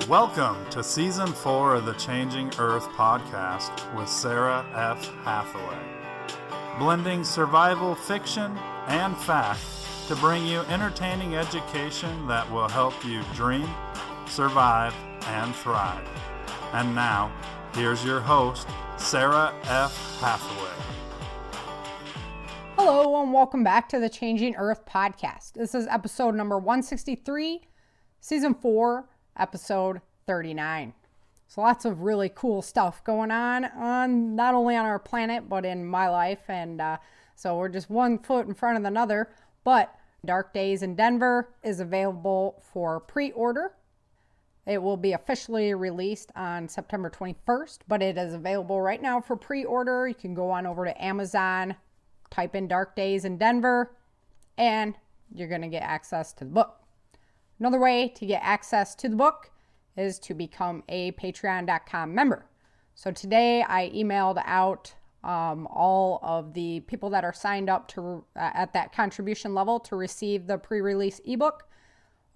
Welcome to Season 4 of the Changing Earth podcast with Sara F. Hathaway, blending survival fiction and fact to bring you entertaining education that will help you dream, survive, and thrive. And now, here's your host, Sara F. Hathaway. Hello, and welcome back to the Changing Earth podcast. This is episode number 163, Season 4, episode 39. So lots of really cool stuff going on not only on our planet, but in my life. And so we're just one foot in front of another. But Dark Days in Denver is available for pre-order. It will be officially released on September 21st, but it is available right now for pre-order. You can go on over to Amazon, type in Dark Days in Denver, and you're going to get access to the book. Another way to get access to the book is to become a patreon.com member. So today I emailed out all of the people that are signed up to at that contribution level to receive the pre-release ebook.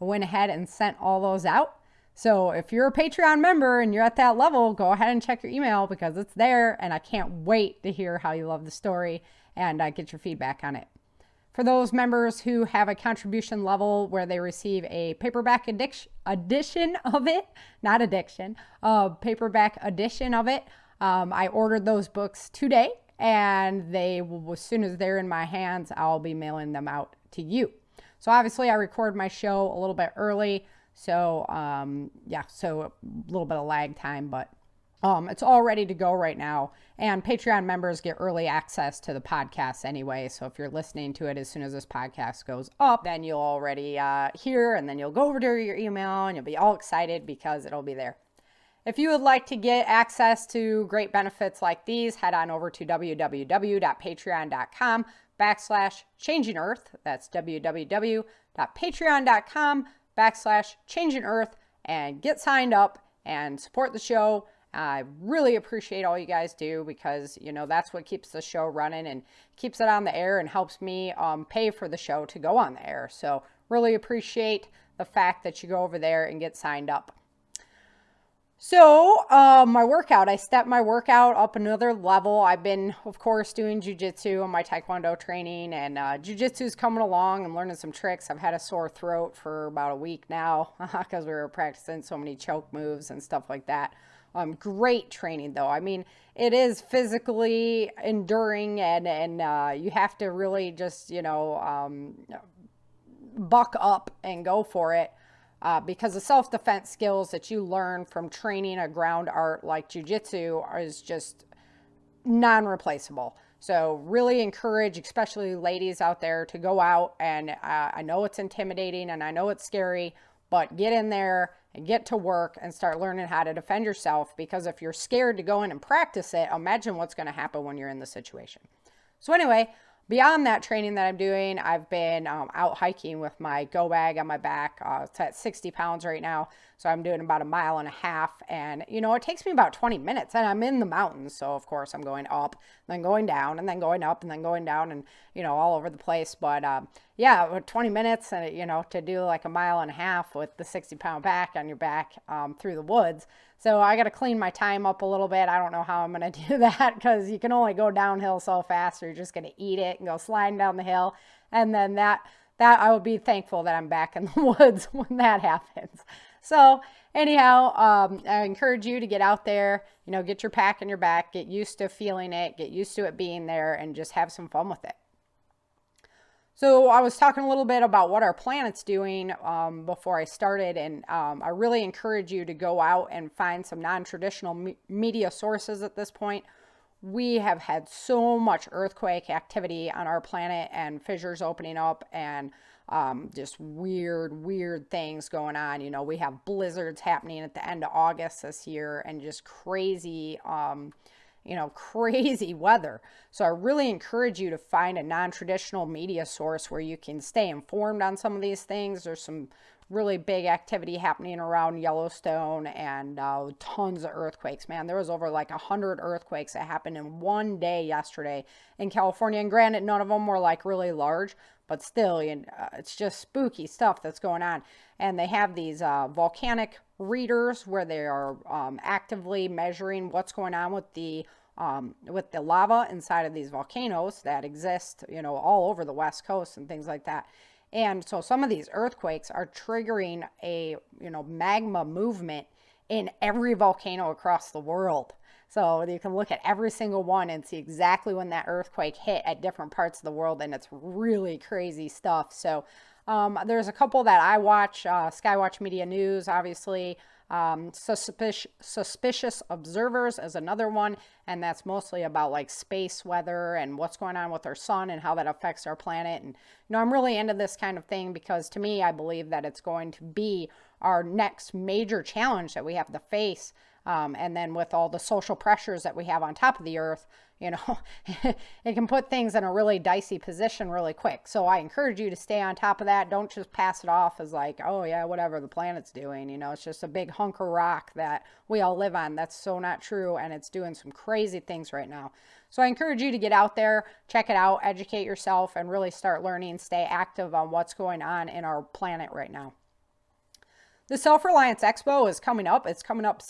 I went ahead and sent all those out. So if you're a Patreon member and you're at that level, go ahead and check your email because it's there, and I can't wait to hear how you love the story and get your feedback on it. For those members who have a contribution level where they receive a paperback edition of it, not addiction, paperback edition of it, I ordered those books today, and they will, as soon as they're in my hands, I'll be mailing them out to you. So obviously I record my show a little bit early, so so a little bit of lag time, but it's all ready to go right now. And Patreon members get early access to the podcast anyway. So if you're listening to it as soon as this podcast goes up, then you'll already hear, and then you'll go over to your email and you'll be all excited because it'll be there. If you would like to get access to great benefits like these, head on over to www.patreon.com/Changing Earth. That's www.patreon.com/Changing Earth, and get signed up and support the show. I really appreciate all you guys do because, that's what keeps the show running and keeps it on the air and helps me pay for the show to go on the air. So really appreciate the fact that you go over there and get signed up. So my workout, I stepped my workout up another level. I've been, of course, doing jiu-jitsu and my taekwondo training, and jiu-jitsu is coming along. I'm learning some tricks. I've had a sore throat for about a week now because we were practicing so many choke moves and stuff like that. Great training though. I mean, it is physically enduring, and you have to really just, buck up and go for it because the self-defense skills that you learn from training a ground art like jiu-jitsu is just non-replaceable. So really encourage, especially ladies out there, to go out, and I know it's intimidating and I know it's scary, but get in there and get to work and start learning how to defend yourself, because if you're scared to go in and practice it, imagine what's going to happen when you're in the situation. So anyway, beyond that training that I'm doing, I've been out hiking with my go bag on my back. It's at 60 pounds right now. So I'm doing about 1.5 miles. And, it takes me about 20 minutes, and I'm in the mountains. So of course I'm going up, then going down, and then going up, and then going down, and, all over the place. But 20 minutes, and, to do like 1.5 miles with the 60-pound pack on your back through the woods. So I got to clean my time up a little bit. I don't know how I'm going to do that because you can only go downhill so fast, or you're just going to eat it and go sliding down the hill. And then that I will be thankful that I'm back in the woods when that happens. So anyhow, I encourage you to get out there, get your pack on your back, get used to feeling it, get used to it being there, and just have some fun with it. So I was talking a little bit about what our planet's doing before I started, and I really encourage you to go out and find some non-traditional media sources at this point. We have had so much earthquake activity on our planet, and fissures opening up, and just weird things going on. We have blizzards happening at the end of August this year, and just crazy crazy weather. So I really encourage you to find a non-traditional media source where you can stay informed on some of these things. There's some really big activity happening around Yellowstone, and tons of earthquakes. Man, there was over like 100 earthquakes that happened in one day yesterday in California. And granted, none of them were like really large, but still, it's just spooky stuff that's going on. And they have these volcanic readers where they are actively measuring what's going on with the lava inside of these volcanoes that exist, all over the West Coast and things like that. And so some of these earthquakes are triggering a, magma movement in every volcano across the world. So you can look at every single one and see exactly when that earthquake hit at different parts of the world, and it's really crazy stuff. So there's a couple that I watch, Skywatch Media News, obviously. Suspicious Observers is another one, and that's mostly about like space weather and what's going on with our sun and how that affects our planet. And I'm really into this kind of thing because to me, I believe that it's going to be our next major challenge that we have to face. And then with all the social pressures that we have on top of the earth, it can put things in a really dicey position really quick. So I encourage you to stay on top of that. Don't just pass it off as like, oh yeah, whatever the planet's doing. It's just a big hunk of rock that we all live on. That's so not true. And it's doing some crazy things right now. So I encourage you to get out there, check it out, educate yourself, and really start learning, stay active on what's going on in our planet right now. The Self-Reliance Expo is coming up. It's coming up,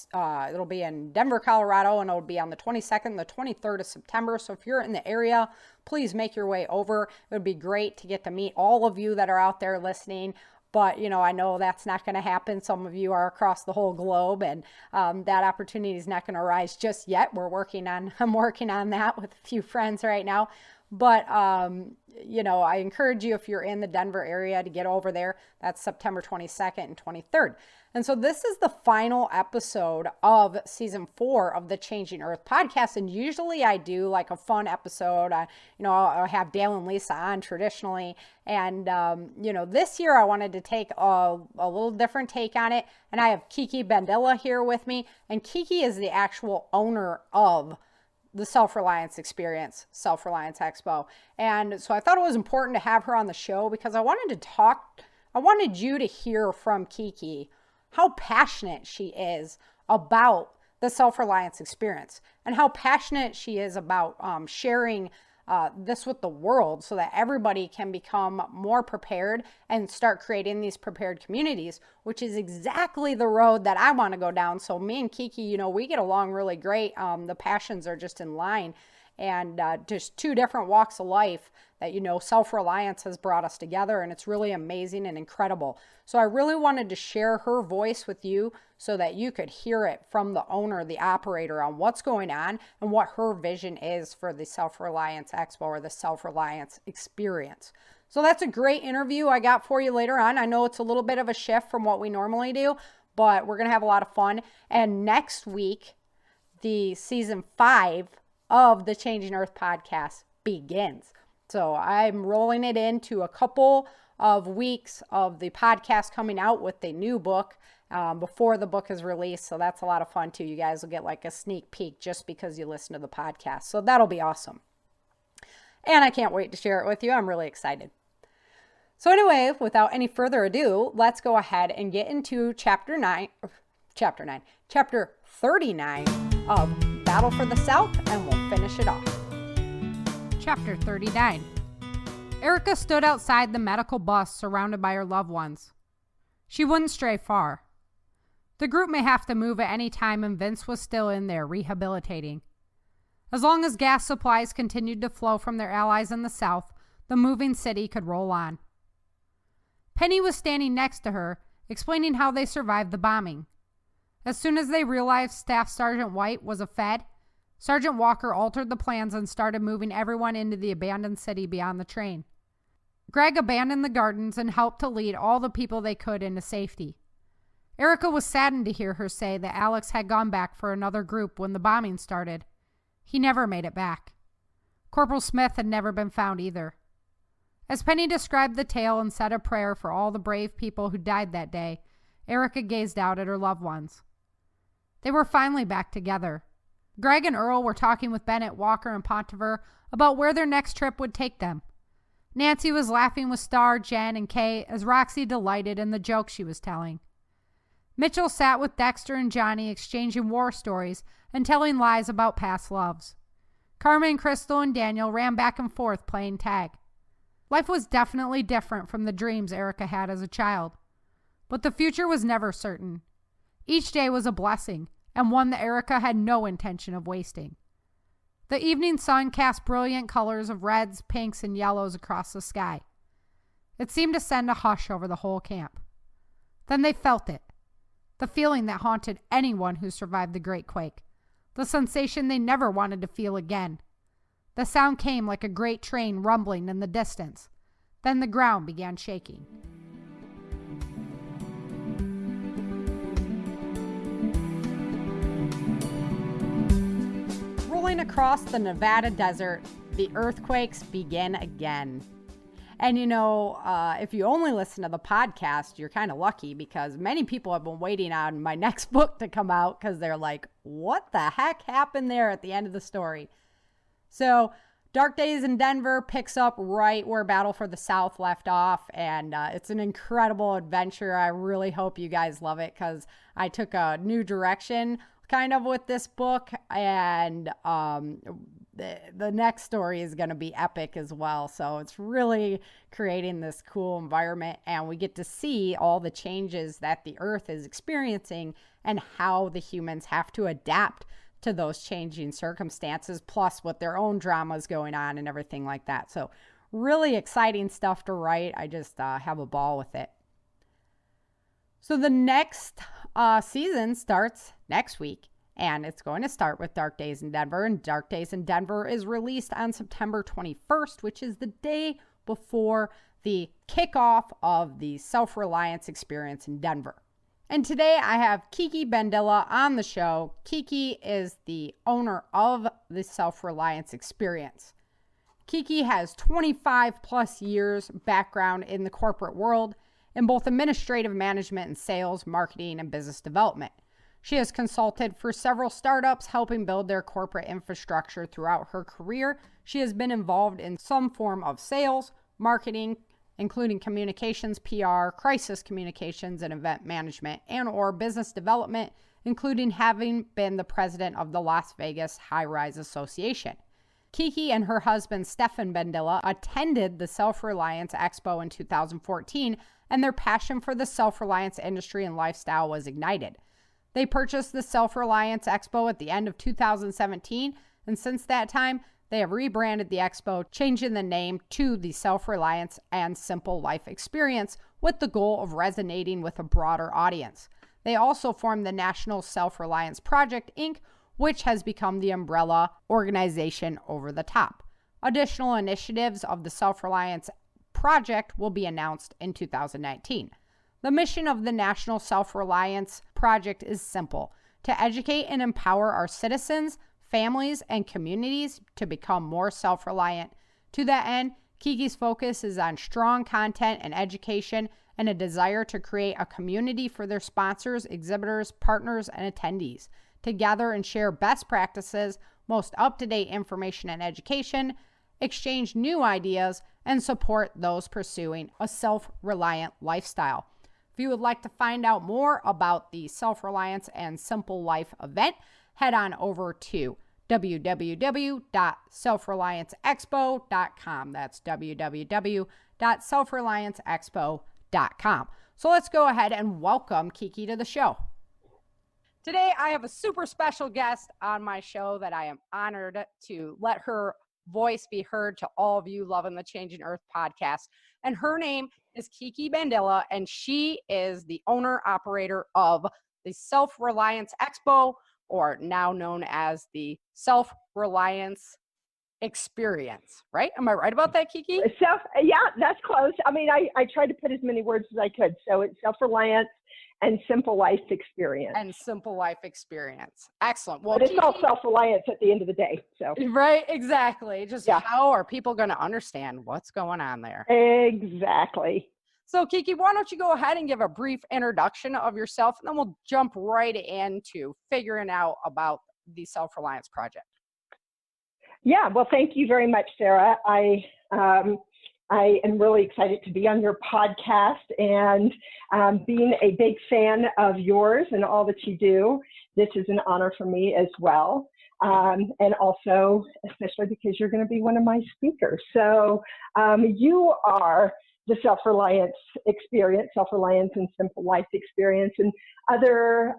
it'll be in Denver, Colorado, and it'll be on the 22nd, the 23rd of September. So if you're in the area, please make your way over. It would be great to get to meet all of you that are out there listening. But, I know that's not going to happen. Some of you are across the whole globe, and that opportunity is not going to arise just yet. I'm working on that with a few friends right now. But, I encourage you, if you're in the Denver area, to get over there. That's September 22nd and 23rd. And so this is the final episode of season 4 of the Changing Earth podcast. And usually I do like a fun episode. I'll have Dale and Lisa on traditionally. And, this year I wanted to take a little different take on it. And I have Kiki Bandilla here with me. And Kiki is the actual owner of the Self-Reliance Experience, Self-Reliance Expo. And so I thought it was important to have her on the show because I wanted you to hear from Kiki how passionate she is about the Self-Reliance Experience and how passionate she is about sharing this with the world so that everybody can become more prepared and start creating these prepared communities, which is exactly the road that I want to go down. So me and Kiki, we get along really great. The passions are just in line, and just two different walks of life that, Self-Reliance has brought us together, and it's really amazing and incredible. So I really wanted to share her voice with you so that you could hear it from the owner, the operator, on what's going on and what her vision is for the Self-Reliance Expo or the Self-Reliance Experience. So that's a great interview I got for you later on. I know it's a little bit of a shift from what we normally do, but we're going to have a lot of fun. And next week, the season 5 of the Changing Earth podcast begins. So I'm rolling it into a couple of weeks of the podcast coming out with the new book before the book is released. So that's a lot of fun too. You guys will get like a sneak peek just because you listen to the podcast. So that'll be awesome. And I can't wait to share it with you. I'm really excited. So anyway, without any further ado, let's go ahead and get into chapter 39 of Battle for the South, and we'll finish it off. Chapter 39. Erika stood outside the medical bus surrounded by her loved ones. She wouldn't stray far. The group may have to move at any time, and Vince was still in there rehabilitating. As long as gas supplies continued to flow from their allies in the south, the moving city could roll on. Penny was standing next to her, explaining how they survived the bombing. As soon as they realized Staff Sergeant White was a Fed, Sergeant Walker altered the plans and started moving everyone into the abandoned city beyond the train. Greg abandoned the gardens and helped to lead all the people they could into safety. Erika was saddened to hear her say that Alex had gone back for another group when the bombing started. He never made it back. Corporal Smith had never been found either. As Penny described the tale and said a prayer for all the brave people who died that day, Erika gazed out at her loved ones. They were finally back together. Greg and Earl were talking with Bennett, Walker, and Pontever about where their next trip would take them. Nancy was laughing with Star, Jen, and Kay as Roxy delighted in the jokes she was telling. Mitchell sat with Dexter and Johnny exchanging war stories and telling lies about past loves. Carmen, Crystal, and Daniel ran back and forth playing tag. Life was definitely different from the dreams Erika had as a child. But the future was never certain. Each day was a blessing, and one that Erika had no intention of wasting. The evening sun cast brilliant colors of reds, pinks, and yellows across the sky. It seemed to send a hush over the whole camp. Then they felt it, the feeling that haunted anyone who survived the Great Quake, the sensation they never wanted to feel again. The sound came like a great train rumbling in the distance. Then the ground began shaking. Rolling across the Nevada desert, the earthquakes begin again. And if you only listen to the podcast, you're kind of lucky, because many people have been waiting on my next book to come out because they're like, what the heck happened there at the end of the story? So Dark Days in Denver picks up right where Battle for the South left off, and it's an incredible adventure. I really hope you guys love it, because I took a new direction kind of with this book, and the next story is going to be epic as well. So it's really creating this cool environment, and we get to see all the changes that the earth is experiencing and how the humans have to adapt to those changing circumstances, plus with their own dramas going on and everything like that. So really exciting stuff to write. I just have a ball with it. So the next season starts next week, and it's going to start with Dark Days in Denver. And Dark Days in Denver is released on September 21st, which is the day before the kickoff of the Self-Reliance experience in Denver. And today I have Kiki Bandilla on the show. Kiki is the owner of the Self-Reliance experience. Kiki has 25 plus years background in the corporate world in both administrative management and sales, marketing, and business development. She has consulted for several startups, helping build their corporate infrastructure throughout her career. She has been involved in some form of sales, marketing, including communications, PR, crisis communications, and event management, and/or business development, including having been the president of the Las Vegas High Rise Association. Kiki and her husband, Stefan Bandilla, attended the Self-Reliance Expo in 2014, and their passion for the self-reliance industry and lifestyle was ignited. They purchased the Self-Reliance Expo at the end of 2017, and since that time, they have rebranded the expo, changing the name to the Self-Reliance and Simple Life Experience, with the goal of resonating with a broader audience. They also formed the National Self-Reliance Project, Inc., which has become the umbrella organization over the top. Additional initiatives of the Self-Reliance Project will be announced in 2019. The mission of the National Self-Reliance Project is simple: to educate and empower our citizens, families, and communities to become more self-reliant. To that end, Kiki's focus is on strong content and education, and a desire to create a community for their sponsors, exhibitors, partners, and attendees to gather and share best practices, most up-to-date information and education, exchange new ideas, and support those pursuing a self-reliant lifestyle. If you would like to find out more about the Self-Reliance and Simple Life event, head on over to www.selfrelianceexpo.com. That's www.selfrelianceexpo.com. So let's go ahead and welcome Kiki to the show. Today, I have a super special guest on my show that I am honored to let her voice be heard to all of you loving the Changing Earth podcast. And her name is Kiki Bandilla, and she is the owner-operator of the Self-Reliance Expo, or now known as the Self-Reliance Experience, right? Am I right about that, Kiki? Yeah, that's close. I mean, I tried to put as many words as I could. So it's Self-Reliance and Simple Life Experience. And Simple Life Experience. Excellent. Well, but it's all self-reliance at the end of the day. So right, exactly. Just how are people going to understand what's going on there? Exactly. So Kiki, why don't you go ahead and give a brief introduction of yourself, and then we'll jump right into figuring out about the Self-Reliance Project. Yeah, well, thank you very much, Sara. I am really excited to be on your podcast, and being a big fan of yours and all that you do, this is an honor for me as well. And also, especially because you're going to be one of my speakers. So you are the self-reliance experience, self-reliance and simple life experience, and other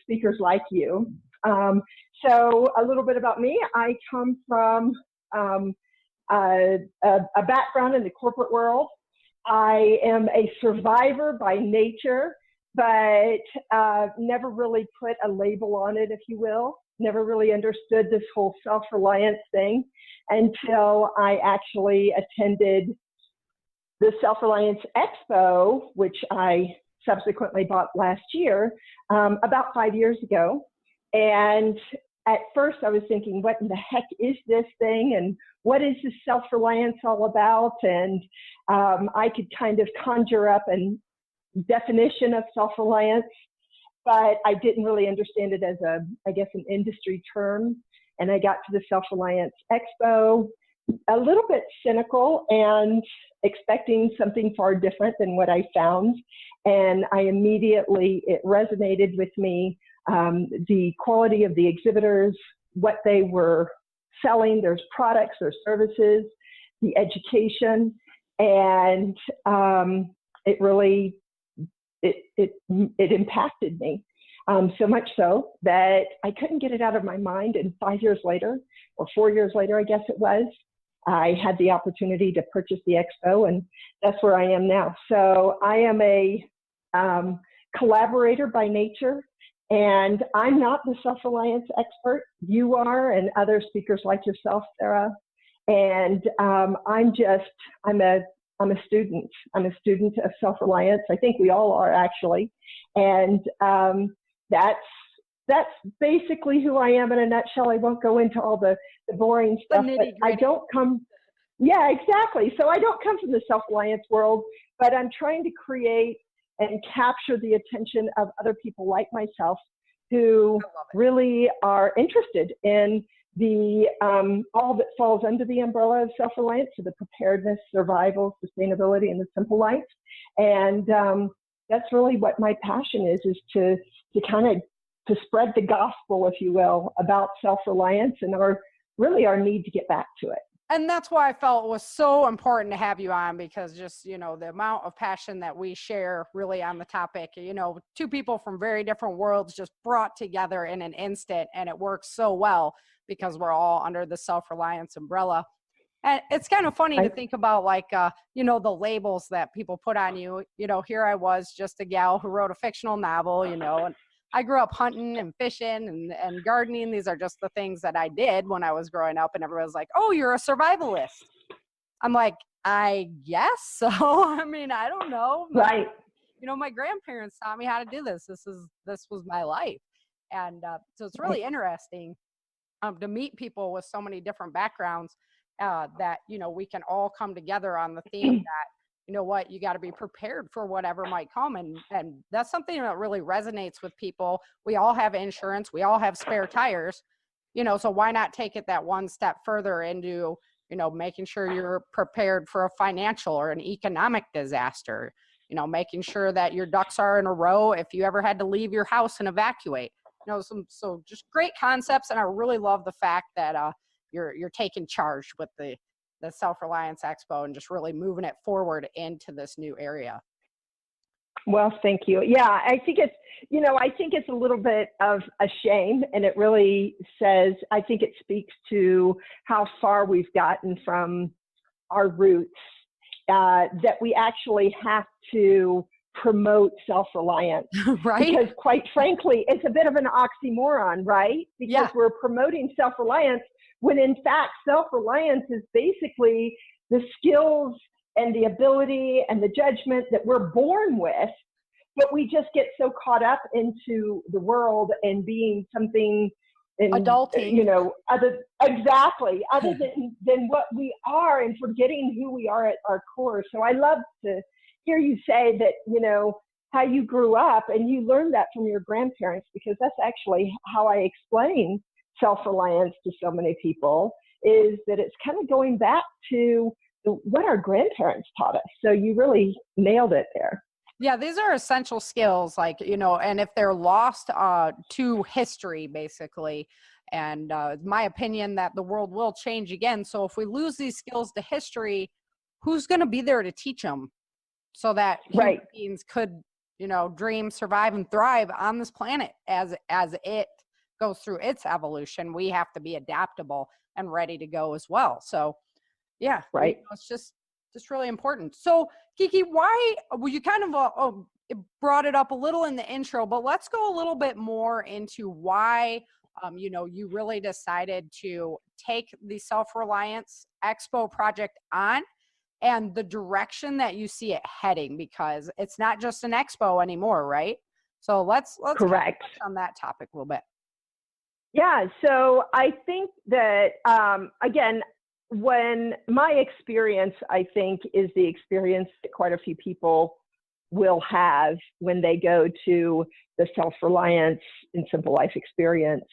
speakers like you. So a little bit about me. I come from a background in the corporate world. I am a survivor by nature, but never really put a label on it, if you will. Never really understood this whole self-reliance thing until I actually attended the Self-Reliance Expo, which I subsequently bought last year, about 5 years ago. And at first I was thinking, what in the heck is this thing? And what is this self-reliance all about? And I could kind of conjure up a definition of self-reliance, but I didn't really understand it as I guess, an industry term. And I got to the Self-Reliance Expo, a little bit cynical and expecting something far different than what I found. And it resonated with me. The quality of the exhibitors, what they were selling, their products, their services, the education, and it really impacted me. So much so that I couldn't get it out of my mind. And 5 years later, or 4 years later, I guess it was, I had the opportunity to purchase the expo, and that's where I am now. So I am a collaborator by nature, and I'm not the self-reliance expert. You are, and other speakers like yourself, Sara. And I'm a student. I'm a student of self-reliance. I think we all are, actually. And that's basically who I am in a nutshell. I won't go into all the boring stuff, but I don't come, yeah, exactly. So I don't come from the self-reliance world, but I'm trying to create and capture the attention of other people like myself who really are interested in the all that falls under the umbrella of self-reliance, so the preparedness, survival, sustainability, and the simple life. And that's really what my passion is to kind of to spread the gospel, if you will, about self-reliance and our need to get back to it. And that's why I felt it was so important to have you on, because just, the amount of passion that we share really on the topic, two people from very different worlds just brought together in an instant, and it works so well because we're all under the self-reliance umbrella. And it's kind of funny to think about, the labels that people put on you. Here I was, just a gal who wrote a fictional novel, and I grew up hunting and fishing and gardening. These are just the things that I did when I was growing up. And everyone's like, oh, you're a survivalist. I'm like, I guess so. I mean, I don't know. Right. My grandparents taught me how to do this. This was my life. And so it's really interesting to meet people with so many different backgrounds that, we can all come together on the theme that, you got to be prepared for whatever might come. And that's something that really resonates with people. We all have insurance. We all have spare tires, so why not take it that one step further into, making sure you're prepared for a financial or an economic disaster, making sure that your ducks are in a row if you ever had to leave your house and evacuate, so just great concepts. And I really love the fact that you're taking charge with the Self-Reliance Expo and just really moving it forward into this new area. Well, thank you. Yeah, I think it's a little bit of a shame, and it really I think it speaks to how far we've gotten from our roots, that we actually have to promote self-reliance. Right. Because quite frankly, it's a bit of an oxymoron, right? Because we're promoting self-reliance when in fact self-reliance is basically the skills and the ability and the judgment that we're born with, but we just get so caught up into the world and being something adulting, other than what we are, and forgetting who we are at our core. So I love to hear you say that, how you grew up and you learned that from your grandparents, because that's actually how I explain self-reliance to so many people, is that it's kind of going back to what our grandparents taught us. So you really nailed it there. Yeah, these are essential skills, and if they're lost to history, basically, and my opinion that the world will change again. So if we lose these skills to history, who's going to be there to teach them? so that human Right. beings could, dream, survive, and thrive on this planet as it goes through its evolution. We have to be adaptable and ready to go as well. So, yeah, Right. it's just really important. So, Kiki, why? Well, you kind of it brought it up a little in the intro, but let's go a little bit more into why. You really decided to take the Self-Reliance Expo project on, and the direction that you see it heading, because it's not just an expo anymore, right? So let's Correct. touch on that topic a little bit. Yeah, so I think that, again, when my experience, I think, is the experience that quite a few people will have when they go to the Self-Reliance and Simple Life experience.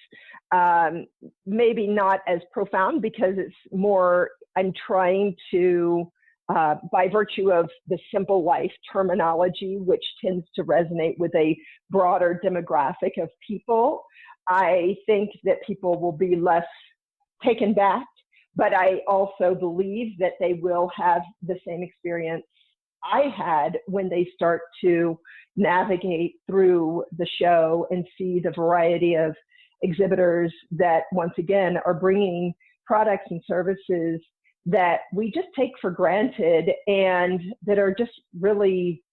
Maybe not as profound, because it's more, I'm trying to, by virtue of the Simple Life terminology, which tends to resonate with a broader demographic of people, I think that people will be less taken back, but I also believe that they will have the same experience I had when they start to navigate through the show and see the variety of exhibitors that, once again, are bringing products and services that we just take for granted and that are just really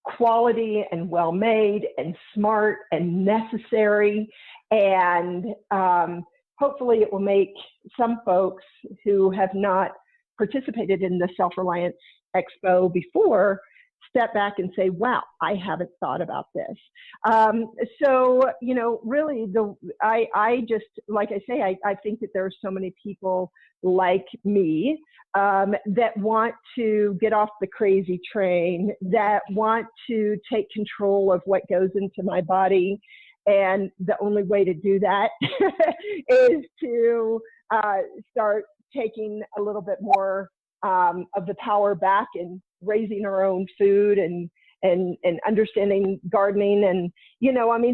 quality and well made and smart and necessary. And hopefully it will make some folks who have not participated in the Self-Reliance Expo before step back and say, wow, I haven't thought about this. So, really, I just, like I say, I think that there are so many people like me that want to get off the crazy train, that want to take control of what goes into my body. And the only way to do that is to start taking a little bit more of the power back and raising our own food and understanding gardening. And,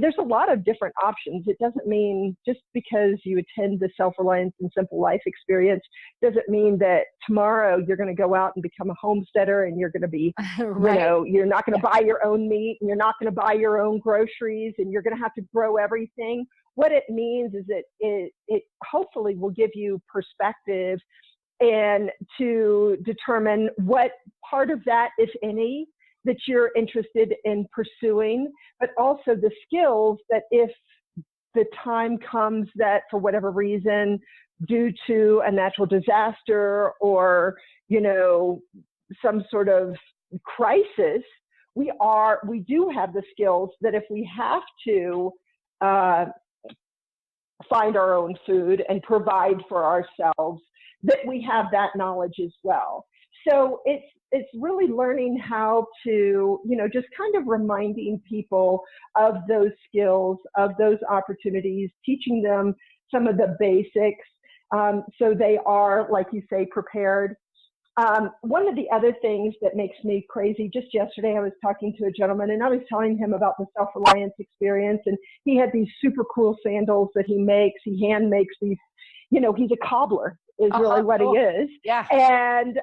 there's a lot of different options. It doesn't mean just because you attend the Self-Reliance and Simple Life experience, doesn't mean that tomorrow you're going to go out and become a homesteader and you're going to be, Right. you're not going to buy your own meat and you're not going to buy your own groceries and you're going to have to grow everything. What it means is that it hopefully will give you perspective and to determine what part of that, if any, that you're interested in pursuing, but also the skills that if the time comes that for whatever reason, due to a natural disaster or, some sort of crisis, we do have the skills that if we have to find our own food and provide for ourselves, that we have that knowledge as well. So it's really learning how to, just kind of reminding people of those skills, of those opportunities, teaching them some of the basics so they are, like you say, prepared. One of the other things that makes me crazy, just yesterday I was talking to a gentleman and I was telling him about the Self-Reliance experience, and he had these super cool sandals that he makes. He hand makes these, he's a cobbler is really what he is. Yeah. And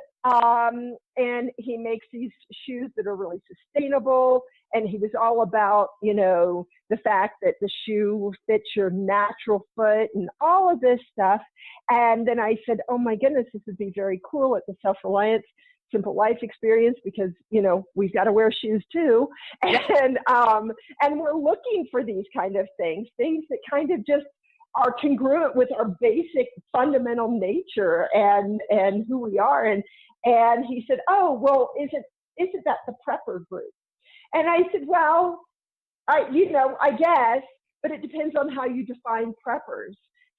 he makes these shoes that are really sustainable. And he was all about, the fact that the shoe fits your natural foot and all of this stuff. And then I said, oh my goodness, this would be very cool at the Self-Reliance Simple Life experience because, we've got to wear shoes too. And we're looking for these kind of things that kind of just are congruent with our basic fundamental nature and who we are. And he said, oh, well, isn't that the prepper group? And I said, well, I guess, but it depends on how you define preppers.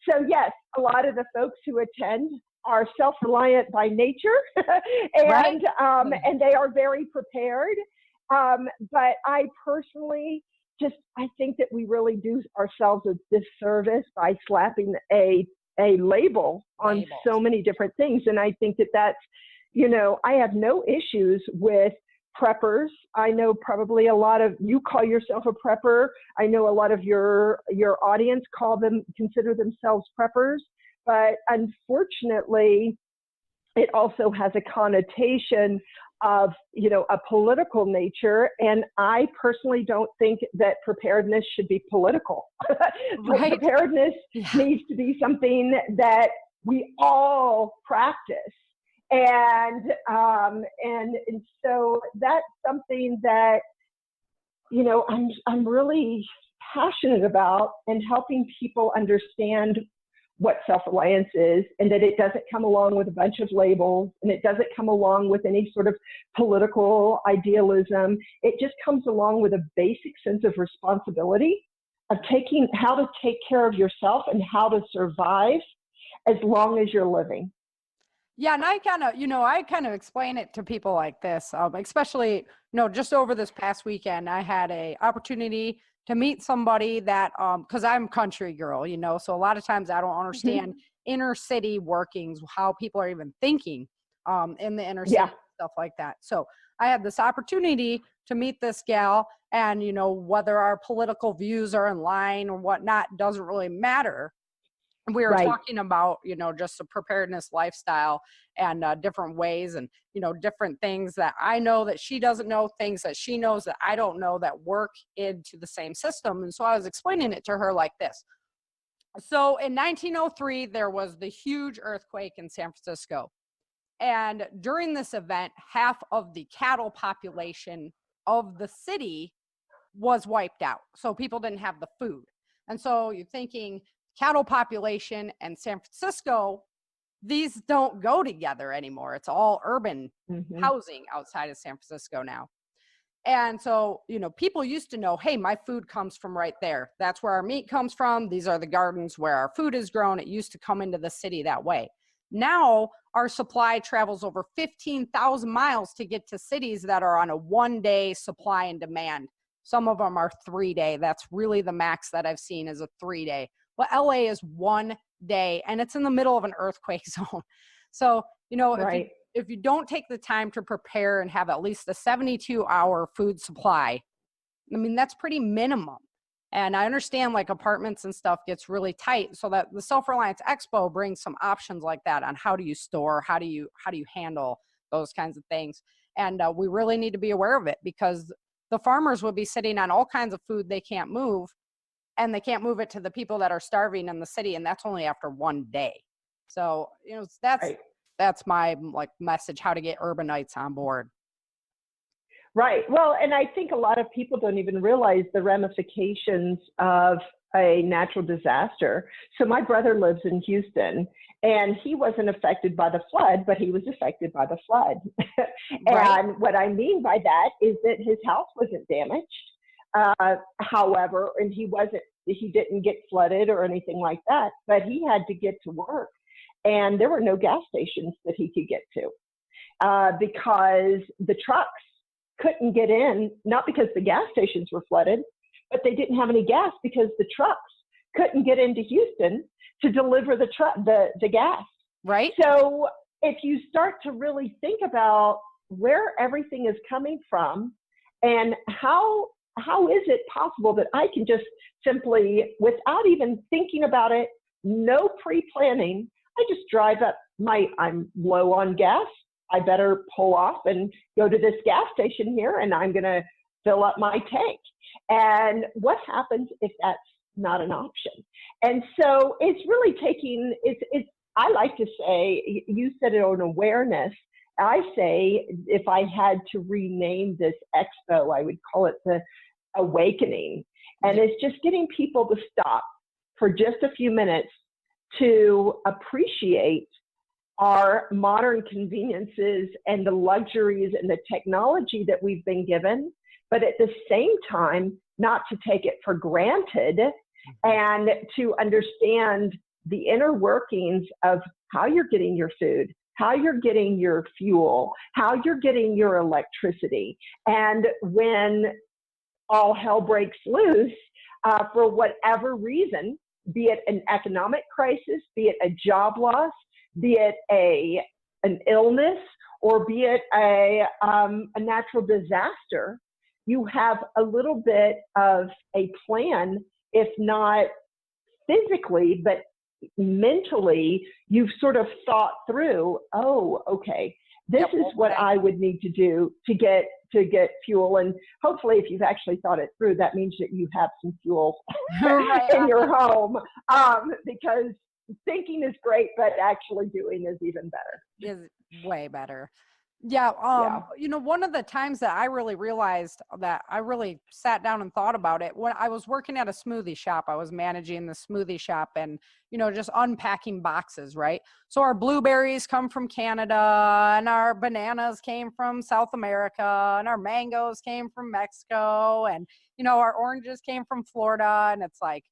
So yes, a lot of the folks who attend are self-reliant by nature and, Right. And they are very prepared. But I personally, I think that we really do ourselves a disservice by slapping a label on Labels. so many different things. And I think that that's, I have no issues with preppers. I know probably a lot of you call yourself a prepper. I know a lot of your audience consider themselves preppers, but unfortunately, it also has a connotation of, a political nature. And I personally don't think that preparedness should be political. Right. Preparedness needs to be something that we all practice. And so that's something that, I'm really passionate about, and helping people understand what self-reliance is, and that it doesn't come along with a bunch of labels, and it doesn't come along with any sort of political idealism. It just comes along with a basic sense of responsibility of how to take care of yourself and how to survive as long as you're living. Yeah, and I kind of explain it to people like this, especially, just over this past weekend, I had a opportunity to meet somebody that, because I'm country girl, so a lot of times I don't understand inner city workings, how people are even thinking in the inner city, stuff like that. So I had this opportunity to meet this gal, and, whether our political views are in line or whatnot doesn't really matter. We were talking about, just a preparedness lifestyle and different ways and, different things that I know that she doesn't know, things that she knows that I don't know that work into the same system. And so I was explaining it to her like this. So in 1903, there was the huge earthquake in San Francisco. And during this event, half of the cattle population of the city was wiped out. So people didn't have the food. And so you're thinking, cattle population and San Francisco, these don't go together anymore. It's all urban housing outside of San Francisco now. And so, people used to know, hey, my food comes from right there. That's where our meat comes from. These are the gardens where our food is grown. It used to come into the city that way. Now our supply travels over 15,000 miles to get to cities that are on a 1-day supply and demand. Some of them are 3-day. That's really the max that I've seen is a 3-day. Well, LA is 1 day, and it's in the middle of an earthquake zone. So, if you don't take the time to prepare and have at least a 72-hour food supply, I mean, that's pretty minimum. And I understand like apartments and stuff gets really tight, so that the Self-Reliance Expo brings some options like that on how do you store, how do you handle those kinds of things. And we really need to be aware of it, because the farmers would be sitting on all kinds of food they can't move, and they can't move it to the people that are starving in the city. And that's only after 1 day. So, that's my message, how to get urbanites on board. Right. Well, and I think a lot of people don't even realize the ramifications of a natural disaster. So my brother lives in Houston, and he wasn't affected by the flood, but he was affected by the flood. And what I mean by that is that his house wasn't damaged. However, and he didn't get flooded or anything like that, but he had to get to work, and there were no gas stations that he could get to because the trucks couldn't get in, not because the gas stations were flooded, but they didn't have any gas because the trucks couldn't get into Houston to deliver the gas. Right. So if you start to really think about where everything is coming from, and how is it possible that I can just simply, without even thinking about it, no pre-planning, I just drive up I'm low on gas, I better pull off and go to this gas station here, and I'm going to fill up my tank. And what happens if that's not an option? And so it's really I like to say, you said it on awareness. I say, if I had to rename this expo, I would call it the awakening. And it's just getting people to stop for just a few minutes to appreciate our modern conveniences and the luxuries and the technology that we've been given, but at the same time, not to take it for granted, and to understand the inner workings of how you're getting your food, how you're getting your fuel, how you're getting your electricity. And when all hell breaks loose, for whatever reason, be it an economic crisis, be it a job loss, be it an illness, or be it a natural disaster, you have a little bit of a plan, if not physically, but mentally, you've sort of thought through, oh, okay, This is what I would need to do to get fuel. And hopefully, if you've actually thought it through, that means that you have some fuel in your home, because thinking is great, but actually doing is even better. Is way better. Yeah. You know, one of the times that I really realized that I really sat down and thought about it, when I was working at a smoothie shop, I was managing the smoothie shop and, you know, just unpacking boxes, right? So our blueberries come from Canada and our bananas came from South America and our mangoes came from Mexico and, you know, our oranges came from Florida. And it's like,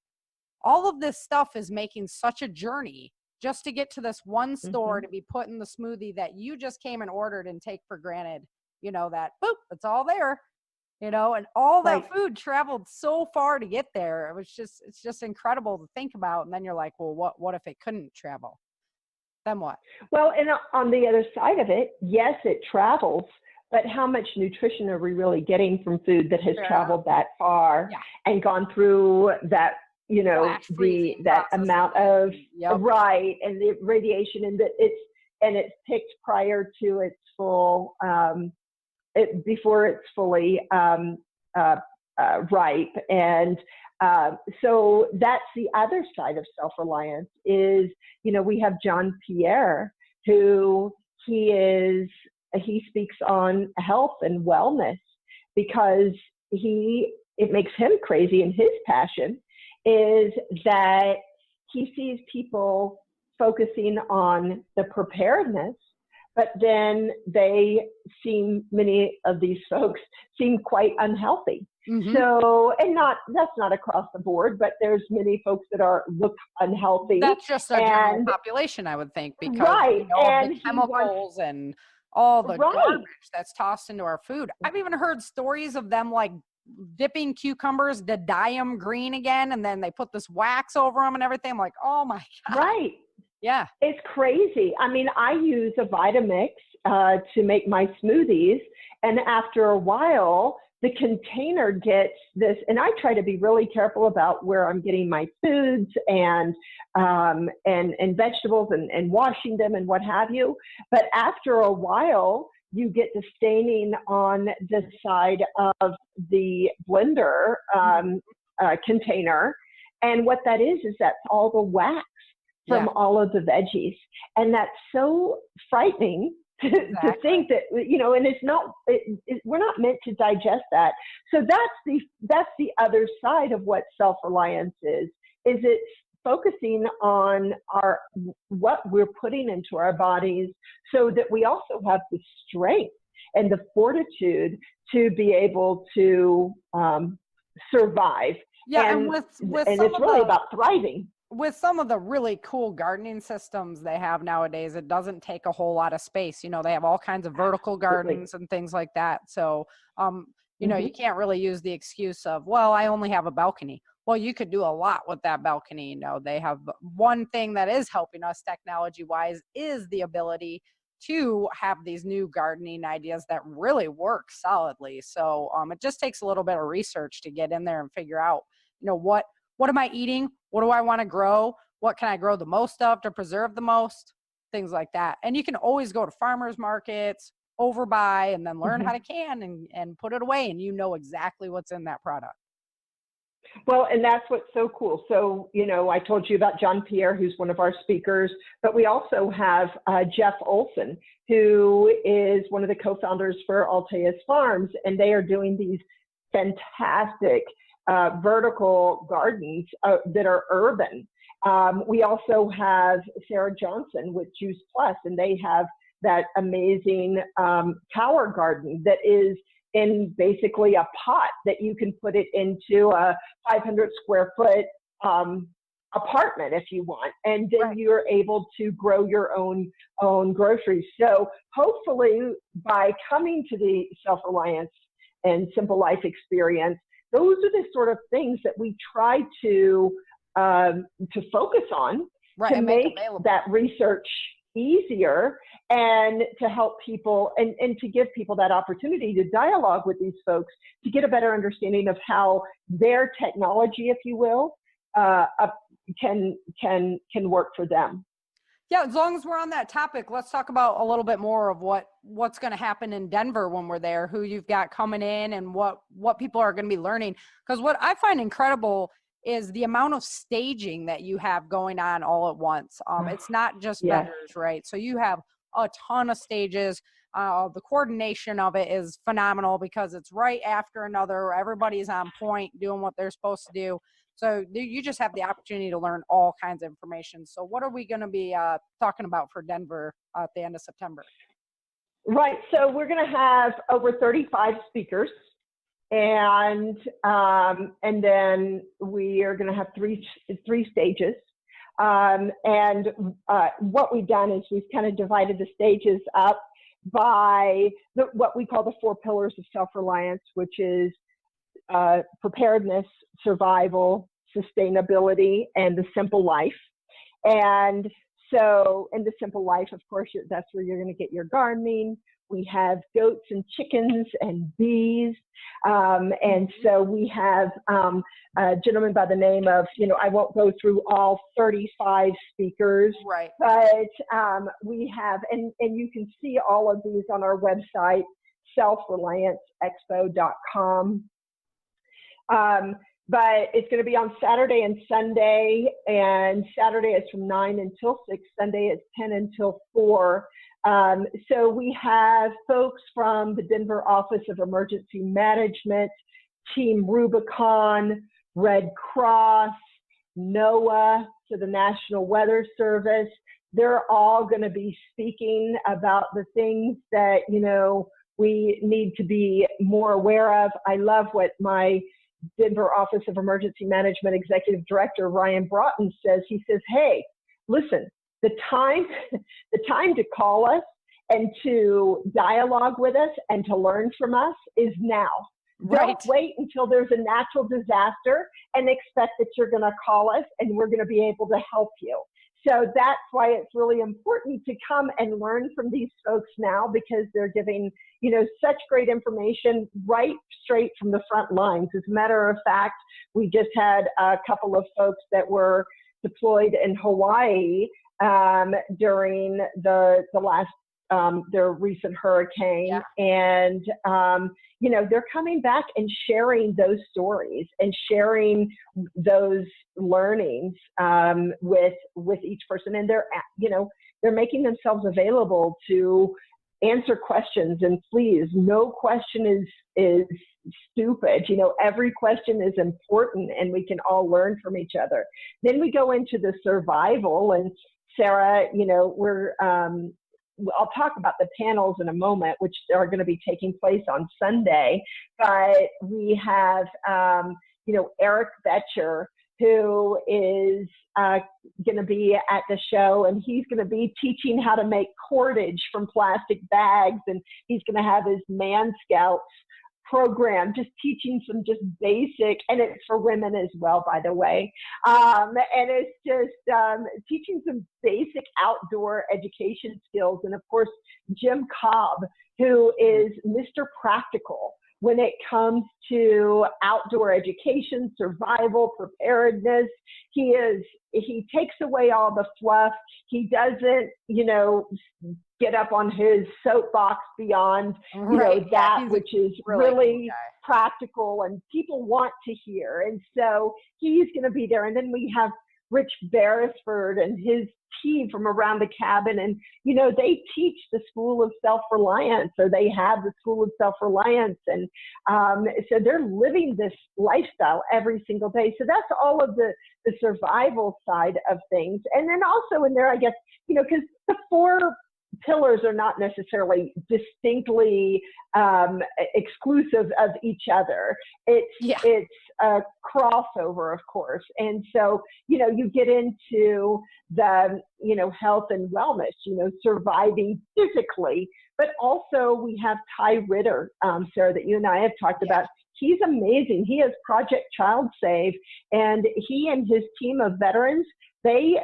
all of this stuff is making such a journey just to get to this one store to be put in the smoothie that you just came and ordered and take for granted, you know, that boop, it's all there, you know, and all that food traveled so far to get there. It's just incredible to think about. And then you're like, well, what if it couldn't travel? Then what? Well, and on the other side of it, yes, it travels, but how much nutrition are we really getting from food that has traveled that far and gone through that, you know, that amount of and the radiation, and that it's picked prior to its full before it's fully ripe, and so that's the other side of self-reliance. Is, you know, we have John Pierre, who he speaks on health and wellness because it makes him crazy, and his passion is that he sees people focusing on the preparedness, but then many of these folks seem quite unhealthy. So, and that's not across the board, but there's many folks that look unhealthy. That's just our general population, I would think, because you know, and the chemicals and all the garbage that's tossed into our food. I've even heard stories of them like dipping cucumbers to dye them green again, and then they put this wax over them and everything. I'm like, oh my God. Right. Yeah. It's crazy. I mean, I use a Vitamix to make my smoothies, and after a while, the container gets this, and I try to be really careful about where I'm getting my foods and vegetables and washing them and what have you. But after a while, you get the staining on the side of the blender container. And what that is that's all the wax from all of the veggies. And that's so frightening to think that, you know, and we're not meant to digest that. So that's the other side of what self-reliance is it's focusing on what we're putting into our bodies, so that we also have the strength and the fortitude to be able to survive. Yeah, and it's really about thriving. With some of the really cool gardening systems they have nowadays, it doesn't take a whole lot of space. You know, they have all kinds of vertical gardens and things like that. So, you know, you can't really use the excuse of, well, I only have a balcony. Well, you could do a lot with that balcony. You know, they have one thing that is helping us technology wise is the ability to have these new gardening ideas that really work solidly. So it just takes a little bit of research to get in there and figure out, you know, what am I eating? What do I want to grow? What can I grow the most of to preserve the most? Things like that. And you can always go to farmers markets, overbuy, and then learn how to can and put it away. And you know exactly what's in that product. Well, and that's what's so cool. So, you know, I told you about John Pierre, who's one of our speakers, but we also have Jeff Olson, who is one of the co-founders for Altea's Farms, and they are doing these fantastic vertical gardens that are urban. We also have Sarah Johnson with Juice Plus, and they have that amazing tower garden that is in basically a pot that you can put it into a 500 square foot apartment if you want, and then you're able to grow your own groceries. So hopefully by coming to the Self-Reliance and Simple Life experience, those are the sort of things that we try to focus on to make that research easier, and to help people and to give people that opportunity to dialogue with these folks to get a better understanding of how their technology, if you will, can work for them. Yeah, as long as we're on that topic, let's talk about a little bit more of what's going to happen in Denver when we're there, who you've got coming in and what people are going to be learning. Because what I find incredible is the amount of staging that you have going on all at once. It's not just Yes. vendors, right? So you have a ton of stages. The coordination of it is phenomenal because it's right after another. Everybody's on point doing what they're supposed to do. So you just have the opportunity to learn all kinds of information. So what are we going to be talking about for Denver at the end of September? Right. So we're going to have over 35 speakers, and then we are going to have three stages. And what we've done is we've kind of divided the stages up by what we call the 4 pillars of self-reliance, which is preparedness, survival, sustainability, and the simple life. And so in the simple life, of course, that's where you're going to get your gardening. We have goats and chickens and bees. And so we have a gentleman by the name of, I won't go through all 35 speakers, right? But we have, and you can see all of these on our website, self-relianceexpo.com. But it's going to be on Saturday and Sunday, and Saturday is from 9 until 6, Sunday is 10 until 4. So we have folks from the Denver Office of Emergency Management, Team Rubicon, Red Cross, NOAA, so the National Weather Service. They're all going to be speaking about the things that, we need to be more aware of. I love what my Denver Office of Emergency Management Executive Director, Ryan Broughton, says. He says, hey, listen, the time to call us and to dialogue with us and to learn from us is now. Right. Don't wait until there's a natural disaster and expect that you're going to call us and we're going to be able to help you. So that's why it's really important to come and learn from these folks now, because they're giving, such great information right straight from the front lines. As a matter of fact, we just had a couple of folks that were deployed in Hawaii during the last their recent hurricane. Yeah. And, they're coming back and sharing those stories and sharing those learnings with each person. And they're making themselves available to answer questions. And please, no question is stupid. Every question is important and we can all learn from each other. Then we go into the survival, and Sara, I'll talk about the panels in a moment, which are going to be taking place on Sunday. But we have, Eric Betcher, who is going to be at the show, and he's going to be teaching how to make cordage from plastic bags, and he's going to have his Man Scouts program, just teaching some just basic, and it's for women as well, by the way. And it's just teaching some basic outdoor education skills. And of course, Jim Cobb, who is Mr. Practical when it comes to outdoor education, survival, preparedness. He takes away all the fluff. He doesn't, get up on his soapbox beyond, that which is really practical and people want to hear. And so he's going to be there. And then we have Rich Beresford and his team from around the cabin. And, they teach the School of Self-Reliance, or they have the School of Self-Reliance. And so they're living this lifestyle every single day. So that's all of the survival side of things. And then also in there, I guess, because the 4 pillars are not necessarily distinctly exclusive of each other. It's a crossover, of course. And so, you get into the, health and wellness, surviving physically, but also we have Ty Ritter, Sara, that you and I have talked about. He's amazing. He has Project Child Save, and he and his team of veterans, they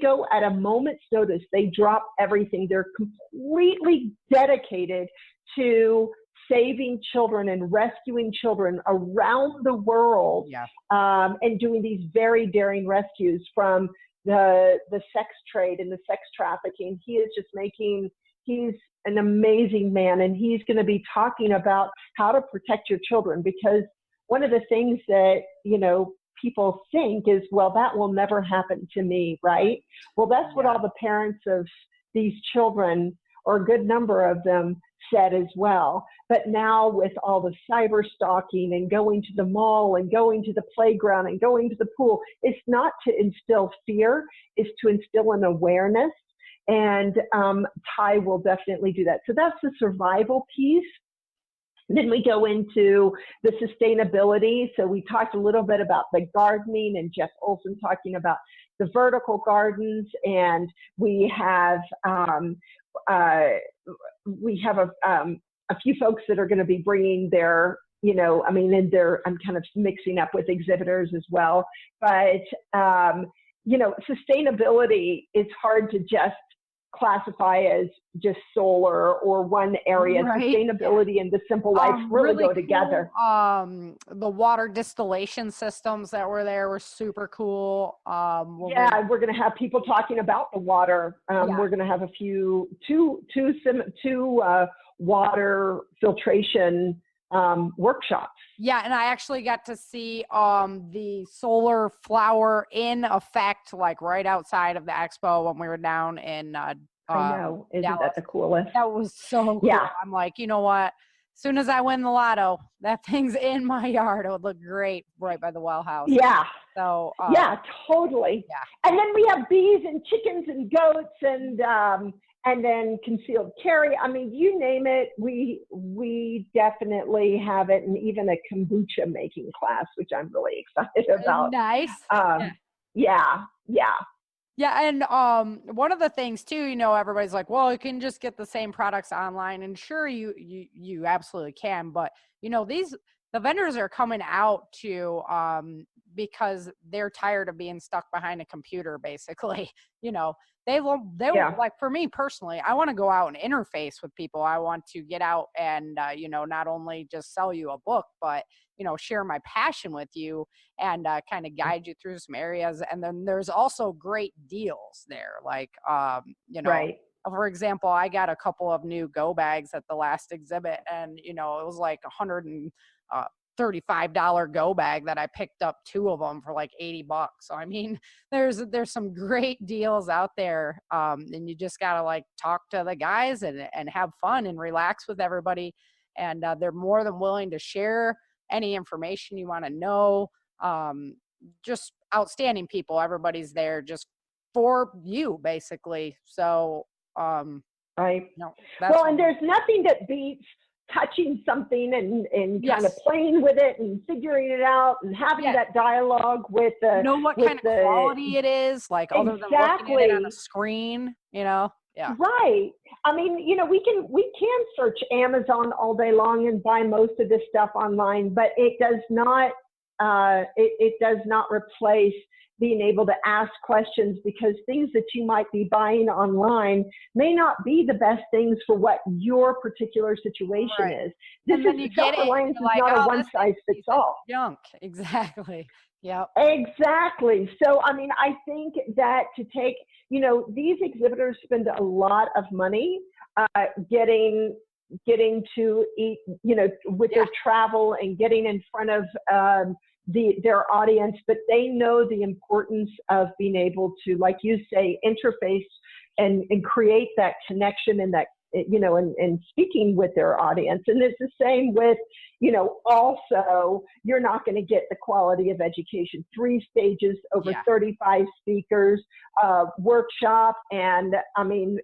go at a moment's notice. They drop everything. They're completely dedicated to saving children and rescuing children around the world, and doing these very daring rescues from the sex trade and the sex trafficking. He is just he's an amazing man, and he's going to be talking about how to protect your children, because one of the things that, people think is, well, that will never happen to me, right? Well, that's what all the parents of these children, or a good number of them, said as well. But now with all the cyber stalking and going to the mall and going to the playground and going to the pool, it's not to instill fear, it's to instill an awareness. And Ty will definitely do that. So that's the survival piece. Then we go into the sustainability. So we talked a little bit about the gardening, and Jeff Olson talking about the vertical gardens. And we have a few folks that are going to be bringing their, I'm kind of mixing up with exhibitors as well. But, sustainability is hard to just classify as just solar or one area. Right. Sustainability and the simple life really go together. Cool. The water distillation systems that were there were super cool. We're going to have people talking about the water. We're going to have two water filtration workshops. Yeah, and I actually got to see the solar flower in effect, like right outside of the expo when we were down in I know. Isn't Dallas. that the coolest? That was so cool. Yeah. I'm like, you know what? As soon as I win the lotto, that thing's in my yard. It would look great right by the well house. Yeah. So yeah, totally. Yeah. And then we have bees and chickens and goats and then concealed carry. I mean, you name it, we definitely have it, and even a kombucha making class, which I'm really excited about. Nice. Yeah. Yeah, and one of the things too, everybody's like, well, you can just get the same products online, and sure, you absolutely can, but the vendors are coming out to because they're tired of being stuck behind a computer, basically. They like, for me personally, I want to go out and interface with people. I want to get out and not only just sell you a book, but share my passion with you and kind of guide you through some areas. And then there's also great deals there, like right. For example, I got a couple of new go bags at the last exhibit, and it was like $135 go bag that I picked up 2 of them for like $80. So I mean, there's some great deals out there, and you just gotta like talk to the guys and have fun and relax with everybody, and they're more than willing to share any information you want to know. Just outstanding people. Everybody's there just for you, basically. So right. Well, and there's nothing that beats touching something and yes. kind of playing with it and figuring it out and having that dialogue with the what kind of quality it is, like other than looking at it on a screen, Yeah. Right. I mean, we can search Amazon all day long and buy most of this stuff online, but it does not it does not replace being able to ask questions, because things that you might be buying online may not be the best things for what your particular situation is. This is self-reliance is not a one size fits all. Junk. Exactly. Yeah. Exactly. So, I mean, I think that to take, these exhibitors spend a lot of money getting to eat, with their travel and getting in front of their audience, but they know the importance of being able to, like you say, interface and create that connection and that, and speaking with their audience. And it's the same with, also, you're not going to get the quality of education. 3 stages, over 35 speakers, workshop. And I mean,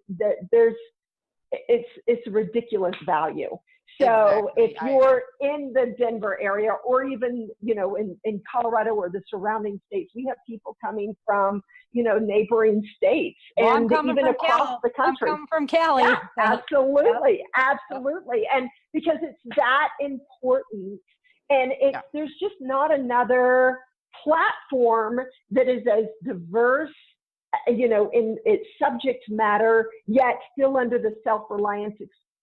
it's a ridiculous value. So if you're in the Denver area, or even, in Colorado or the surrounding states, we have people coming from, neighboring states and even across the country. I'm coming from Cali. Yeah, absolutely. Absolutely. And because it's that important, and there's just not another platform that is as diverse, in its subject matter, yet still under the self-reliance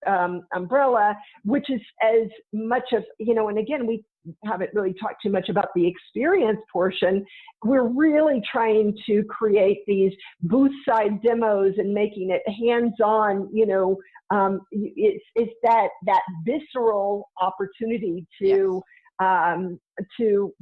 umbrella, which is as much of, and again, we haven't really talked too much about the experience portion. We're really trying to create these booth side demos and making it hands-on, it's that visceral opportunity to do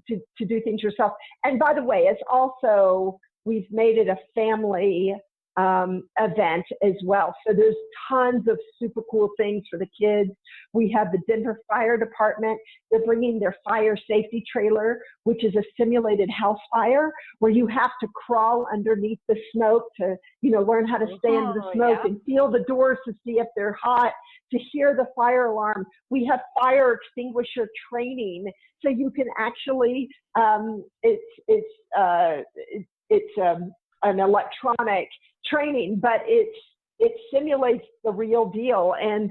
things yourself. And by the way, it's also, we've made it a family event as well. So there's tons of super cool things for the kids. We have the Denver Fire Department. They're bringing their fire safety trailer, which is a simulated house fire where you have to crawl underneath the smoke to, learn how to stay under the smoke and feel the doors to see if they're hot, to hear the fire alarm. We have fire extinguisher training, so you can actually, it's an electronic training, but it simulates the real deal. And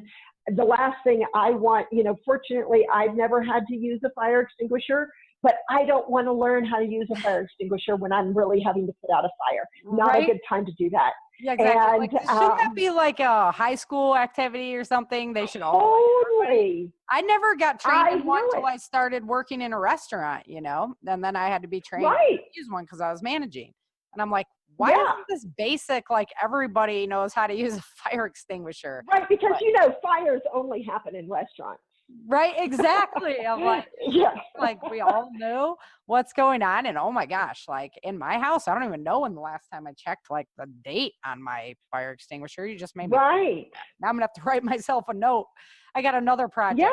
the last thing I want, fortunately, I've never had to use a fire extinguisher, but I don't want to learn how to use a fire extinguisher when I'm really having to put out a fire. Not a good time to do that. Yeah, exactly. And, shouldn't that be like a high school activity or something? They should all. Totally. I never got trained in one until I started working in a restaurant, and then I had to be trained to use one because I was managing. And I'm like, why isn't this basic, like everybody knows how to use a fire extinguisher? Right, because fires only happen in restaurants. Right, exactly. I'm like, like we all know what's going on. And oh my gosh, like in my house, I don't even know when the last time I checked like the date on my fire extinguisher. You just made me now I'm gonna have to write myself a note. I got another project.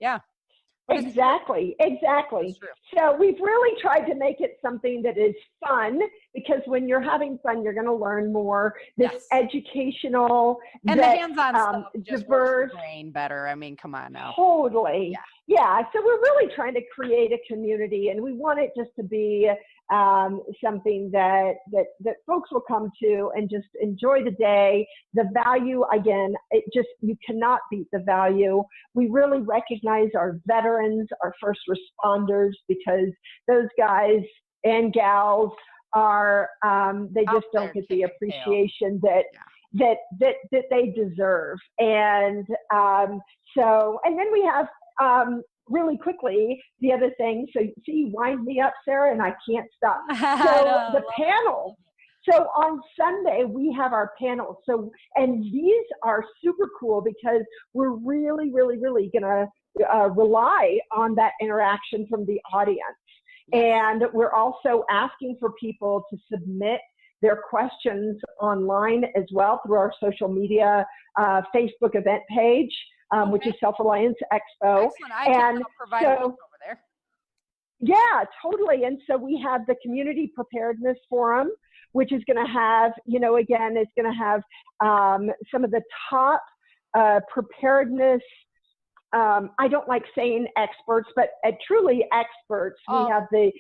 Yeah. Exactly. So we've really tried to make it something that is fun, because when you're having fun, you're going to learn more. This educational and the hands-on stuff just diverse, works the brain better. I mean, come on now. Totally. Yeah. So we're really trying to create a community, and we want it just to be something that folks will come to and just enjoy the day. The value, again, you cannot beat the value. We really recognize our veterans, our first responders, because those guys and gals are, they just don't get the appreciation that they deserve. And and then we have, really quickly, the other thing, so you wind me up, Sarah, and I can't stop. So the panel. So on Sunday, we have our panel. So, and these are super cool because we're really, really, really going to rely on that interaction from the audience. And we're also asking for people to submit their questions online as well through our social media Facebook event page. Which is Self-Reliance Expo. Excellent. I can provide a link over there. Yeah, totally. And so we have the Community Preparedness Forum, which is going to have, again, it's going to have some of the top preparedness. I don't like saying experts, but truly experts. We have the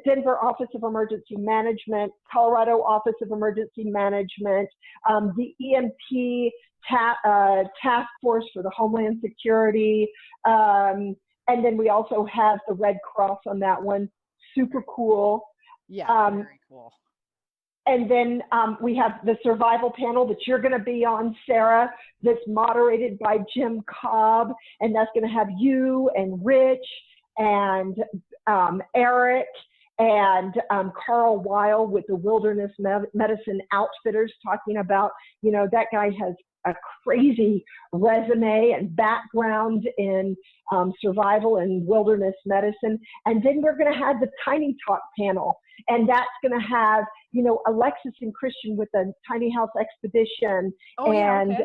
Denver Office of Emergency Management, Colorado Office of Emergency Management, the EMP Task Force for the Homeland Security, and then we also have the Red Cross on that one. Super cool. Yeah, very cool. And then we have the survival panel that you're going to be on, Sarah, that's moderated by Jim Cobb. And that's going to have you and Rich and Eric and Carl Weil with the Wilderness Medicine Outfitters, talking about, that guy has a crazy resume and background in survival and wilderness medicine. And then we're going to have the Tiny Talk panel. And that's going to have, Alexis and Christian with the Tiny House Expedition. And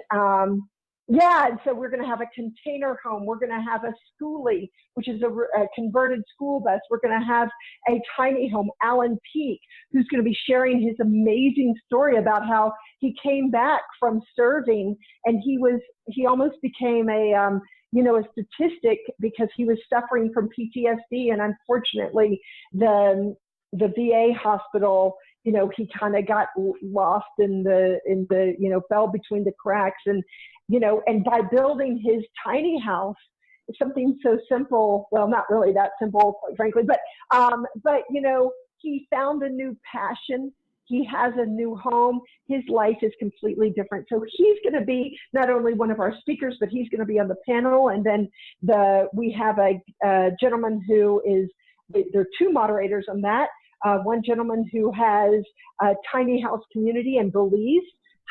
so we're going to have a container home. We're going to have a schoolie, which is a converted school bus. We're going to have a tiny home, Alan Peak, who's going to be sharing his amazing story about how he came back from serving, and he almost became a statistic because he was suffering from PTSD. And unfortunately, the VA hospital, he kind of got lost in the fell between the cracks, and by building his tiny house, something so simple, well, not really that simple, quite frankly, but he found a new passion He has a new home. His life is completely different. So he's going to be not only one of our speakers, but he's going to be on the panel. And then we have a gentleman who is, there are two moderators on that. One gentleman who has a tiny house community in Belize.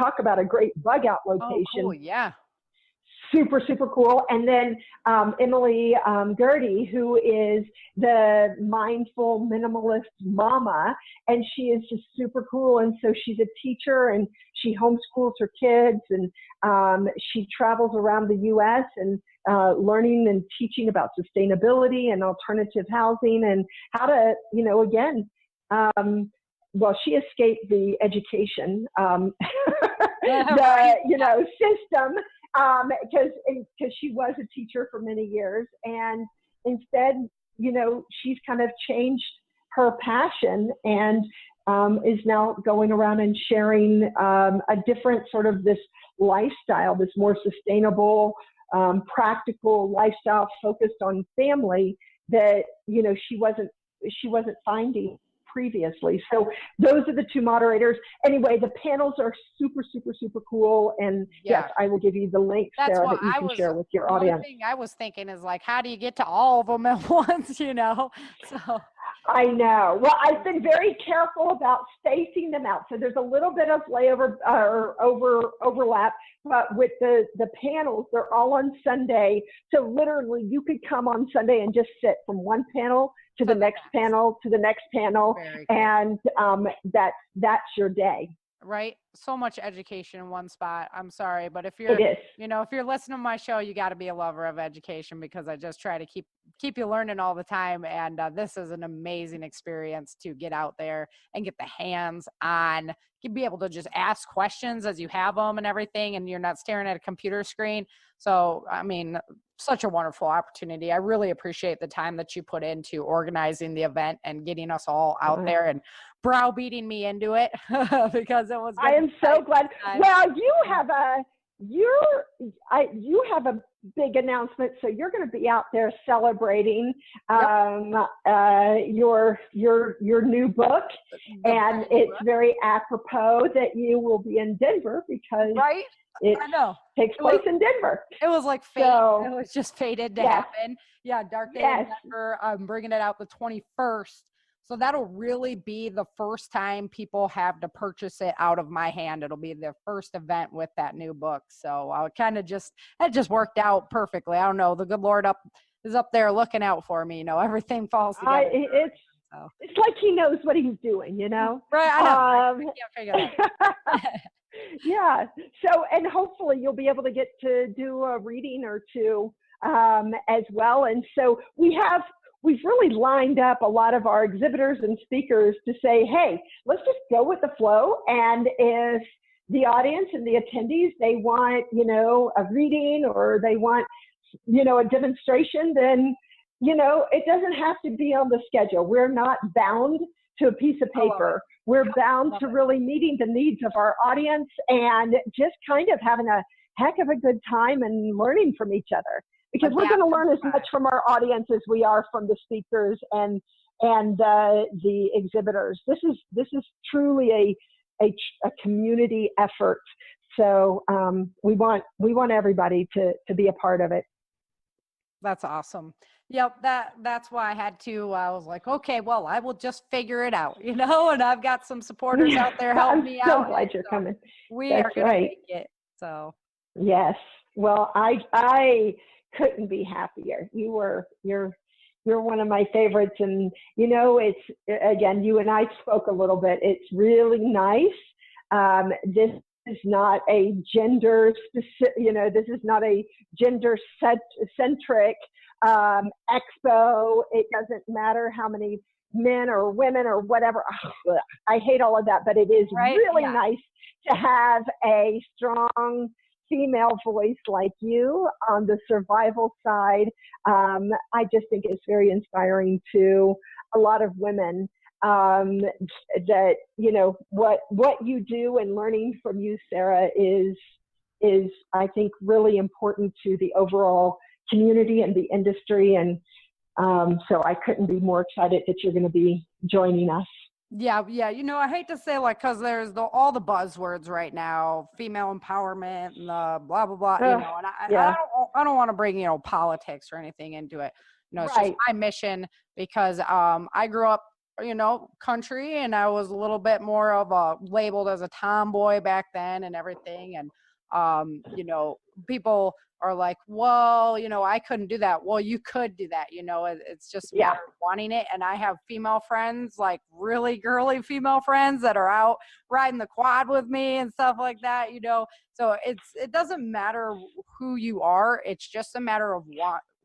Talk about a great bug out location. Oh, cool. Yeah. Super, super cool. And then Emily Gertie, who is the mindful minimalist mama, and she is just super cool. And so she's a teacher, and she homeschools her kids, and she travels around the U.S. and learning and teaching about sustainability and alternative housing and how to, again, well, she escaped the education, system, because she was a teacher for many years, and instead, she's kind of changed her passion and is now going around and sharing a different sort of this lifestyle, this more sustainable, practical lifestyle focused on family that she wasn't finding previously. So those are the two moderators. Anyway, the panels are super, super, super cool. And yes, I will give you the link, Sarah, that you can share with your audience. The thing I was thinking is like, how do you get to all of them at once, So I know. Well, I've been very careful about spacing them out. So there's a little bit of layover or overlap, but with the panels, they're all on Sunday. So literally you could come on Sunday and just sit from one panel to the next panel, to the next panel. And that's your day. Right. So much education in one spot. I'm sorry, but if you're, if you're listening to my show, you got to be a lover of education, because I just try to keep you learning all the time. And this is an amazing experience to get out there and get the hands on, be able to just ask questions as you have them and everything, and you're not staring at a computer screen. So, I mean, such a wonderful opportunity. I really appreciate the time that you put into organizing the event and getting us all out there and browbeating me into it because it was. I am so glad. Well, you have a big announcement, so you're going to be out there celebrating your new book, and it's very apropos that you will be in Denver because it takes place in Denver. It was like fate. So, it was just fated to happen. Yeah, Dark Day in Denver. I'm bringing it out the 21st. So that'll really be the first time people have to purchase it out of my hand. It'll be their first event with that new book. So I kind of that just worked out perfectly. I don't know. The good Lord is up there looking out for me. Everything falls together. It's like he knows what he's doing, Right. I know. I can't figure that. Yeah. So, and hopefully you'll be able to get to do a reading or two as well. And so we've really lined up a lot of our exhibitors and speakers to say, hey, let's just go with the flow. And if the audience and the attendees, they want, a reading or they want, a demonstration, then, it doesn't have to be on the schedule. We're not bound to a piece of paper. We're bound to really meeting the needs of our audience and just kind of having a heck of a good time and learning from each other. Because we're going to learn as much from our audience as we are from the speakers and the exhibitors. This is truly a community effort. So we want everybody to be a part of it. That's awesome. Yep, that's why I had to. I was like, okay, well, I will just figure it out, and I've got some supporters out there helping me out. I'm so glad you're coming. We are going to make it. So yes. Well, I couldn't be happier. You're one of my favorites, and it's, again, you and I spoke a little bit. It's really nice. This is not a gender specific, this is not a gender centric expo. It doesn't matter how many men or women or whatever. I hate all of that, but it is really nice to have a strong female voice like you on the survival side. I just think it's very inspiring to a lot of women that, what you do, and learning from you, Sara, is I think really important to the overall community and the industry. And so I couldn't be more excited that you're going to be joining us. Yeah. I hate to say like, cause there's all the buzzwords right now, female empowerment and the blah, blah, blah, and Yeah. I don't want to bring, politics or anything into it. It's just Right. my mission because, I grew up, country, and I was a little bit more of a labeled as a tomboy back then and everything. And, people are like, well, I couldn't do that. Well, you could do that. It's just a matter of wanting it. And I have female friends, like really girly female friends that are out riding the quad with me and stuff like that, So it doesn't matter who you are. It's just a matter of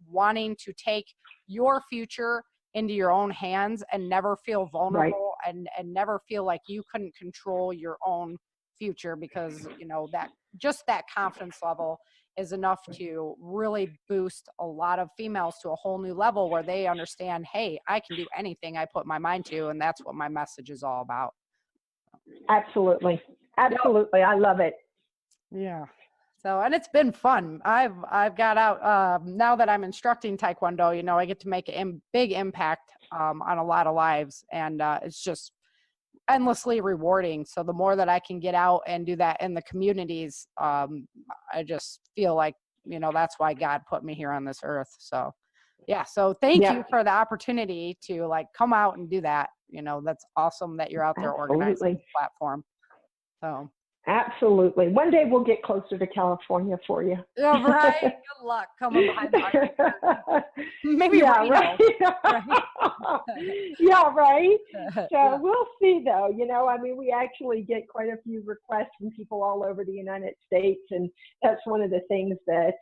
wanting to take your future into your own hands and never feel vulnerable, and never feel like you couldn't control your own future, because that confidence level is enough to really boost a lot of females to a whole new level where they understand, hey, I can do anything I put my mind to, and that's what my message is all about. Absolutely. I love it. Yeah. So, and it's been fun. I've got out, now that I'm instructing Taekwondo, I get to make a big impact on a lot of lives, and it's just endlessly rewarding. So the more that I can get out and do that in the communities, I just feel like, that's why God put me here on this earth. So yeah. So thank you for the opportunity to like come out and do that. That's awesome that you're out there organizing the platform. So absolutely. One day we'll get closer to California for you. Yeah, right. Good luck coming behind the curtain. Maybe right. Yeah, right. So we'll see, though. We actually get quite a few requests from people all over the United States, and that's one of the things that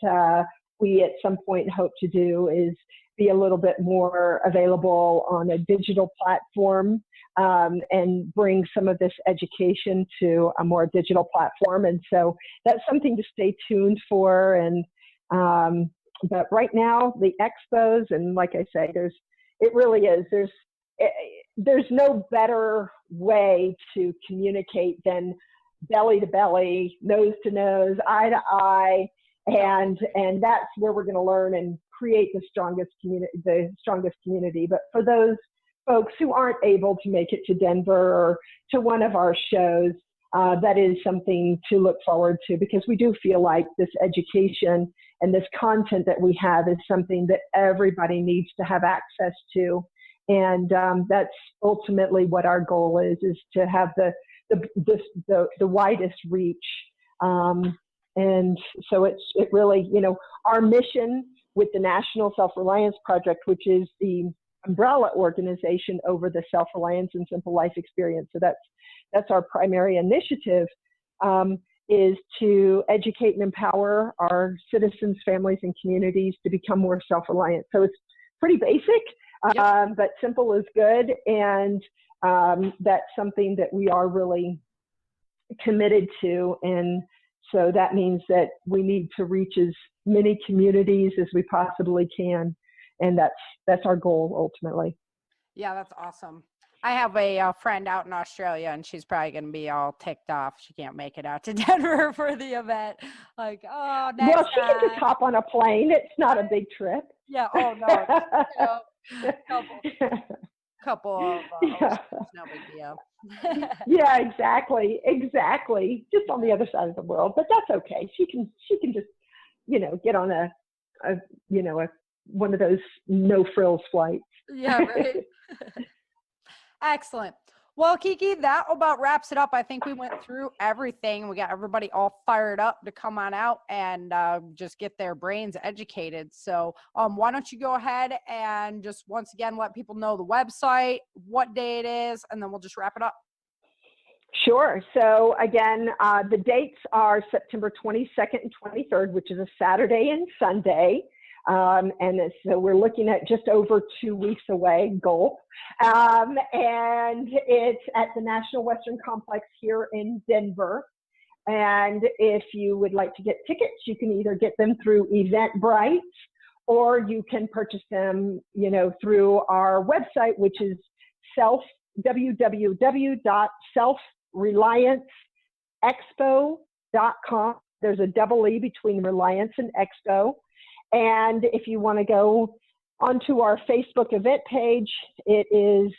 we at some point hope to do is be a little bit more available on a digital platform, and bring some of this education to a more digital platform. And so that's something to stay tuned for. And but right now, the expos, and like I say, there's no better way to communicate than belly to belly, nose to nose, eye to eye, and that's where we're going to learn and create the strongest community. But for those folks who aren't able to make it to Denver or to one of our shows, that is something to look forward to, because we do feel like this education and this content that we have is something that everybody needs to have access to. And that's ultimately what our goal is to have the widest reach. And so it really, our mission with the National Self-Reliance Project, which is the umbrella organization over the Self-Reliance and Simple Life experience. So that's our primary initiative, is to educate and empower our citizens, families, and communities to become more self-reliant. So it's pretty basic, but simple is good. And that's something that we are really committed to. And so that means that we need to reach as many communities as we possibly can. And that's our goal ultimately. Yeah, that's awesome. I have a friend out in Australia, and she's probably going to be all ticked off. She can't make it out to Denver for the event. Like, oh, next well, she can just hop on a plane. It's not a big trip. Yeah. Oh no. Couple of no big deal. Yeah, exactly. Just on the other side of the world, but that's okay. She can just, get on a one of those no frills flights. Yeah, right. Excellent. Well, Kiki, that about wraps it up. I think we went through everything. We got everybody all fired up to come on out and just get their brains educated. So why don't you go ahead and just once again let people know the website, what day it is, and then we'll just wrap it up. Sure. So again, the dates are September 22nd and 23rd, which is a Saturday and Sunday. And so we're looking at just over 2 weeks away, goal. And it's at the National Western Complex here in Denver. And if you would like to get tickets, you can either get them through Eventbrite, or you can purchase them, through our website, which is www.self-relianceexpo.com. There's a double E between Reliance and Expo. And if you want to go onto our Facebook event page, it is,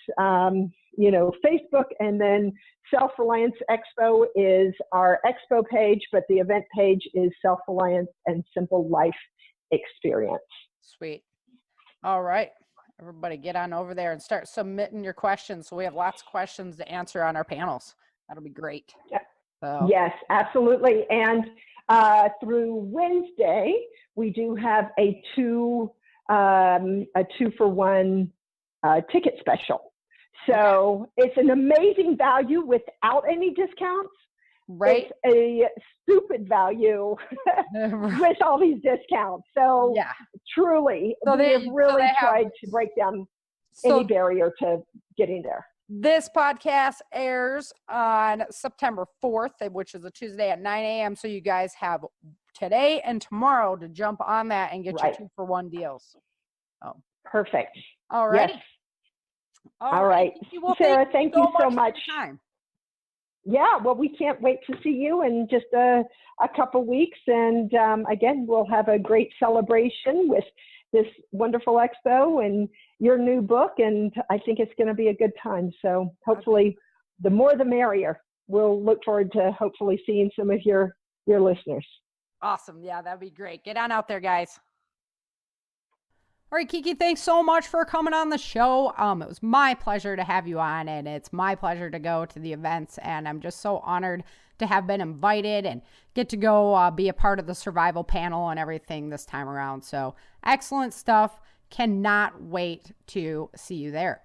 Facebook, and then Self-Reliance Expo is our expo page, but the event page is Self-Reliance and Simple Life Experience. Sweet. All right. Everybody get on over there and start submitting your questions. So we have lots of questions to answer on our panels. That'll be great. So. Yes, absolutely. And through Wednesday, we do have a 2-for-1 ticket special. So It's an amazing value without any discounts. Right. It's a stupid value with all these discounts. So truly, they've really tried to break down any barrier to getting there. This podcast airs on September 4th, which is a Tuesday at 9 a.m. So you guys have today and tomorrow to jump on that and get your 2-for-1 deals. Oh, perfect. All right. Yes. All right. Well, Sarah, thank you so much. Yeah, well, we can't wait to see you in just a couple weeks. And again, we'll have a great celebration with this wonderful expo and your new book. And I think it's going to be a good time. So hopefully the more the merrier. We'll look forward to hopefully seeing some of your listeners. Awesome. Yeah, that'd be great. Get on out there, guys. All right, Kiki, thanks so much for coming on the show. It was my pleasure to have you on, and it's my pleasure to go to the events, and I'm just so honored to have been invited and get to go be a part of the survival panel and everything this time around. So excellent stuff. Cannot wait to see you there.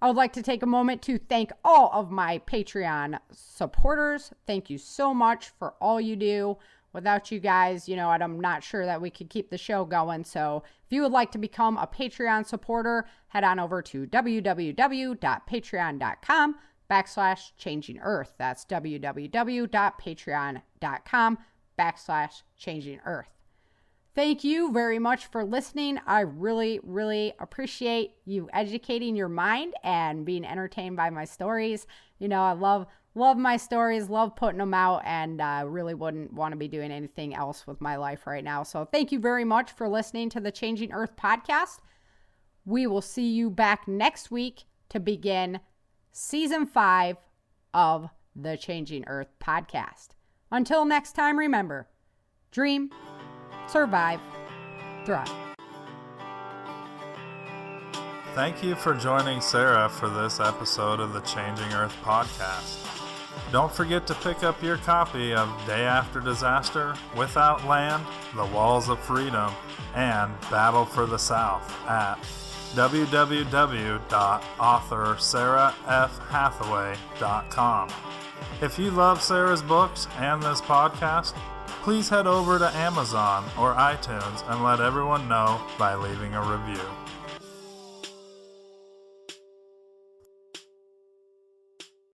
I would like to take a moment to thank all of my Patreon supporters. Thank you so much for all you do. Without you guys, I'm not sure that we could keep the show going. So if you would like to become a Patreon supporter, head on over to www.patreon.com/Changing Earth. That's www.patreon.com/Changing Earth. Thank you very much for listening. I really, really appreciate you educating your mind and being entertained by my stories. I love my stories, love putting them out, and really wouldn't want to be doing anything else with my life right now. So thank you very much for listening to the Changing Earth podcast. We will see you back next week to begin season 5 of the Changing Earth podcast. Until next time, remember, dream, survive, thrive. Thank you for joining Sara for this episode of the Changing Earth podcast. Don't forget to pick up your copy of Day After Disaster, Without Land, The Walls of Freedom, and Battle for the South at www.author.sarafhathaway.com. If you love Sara's books and this podcast, please head over to Amazon or iTunes and let everyone know by leaving a review.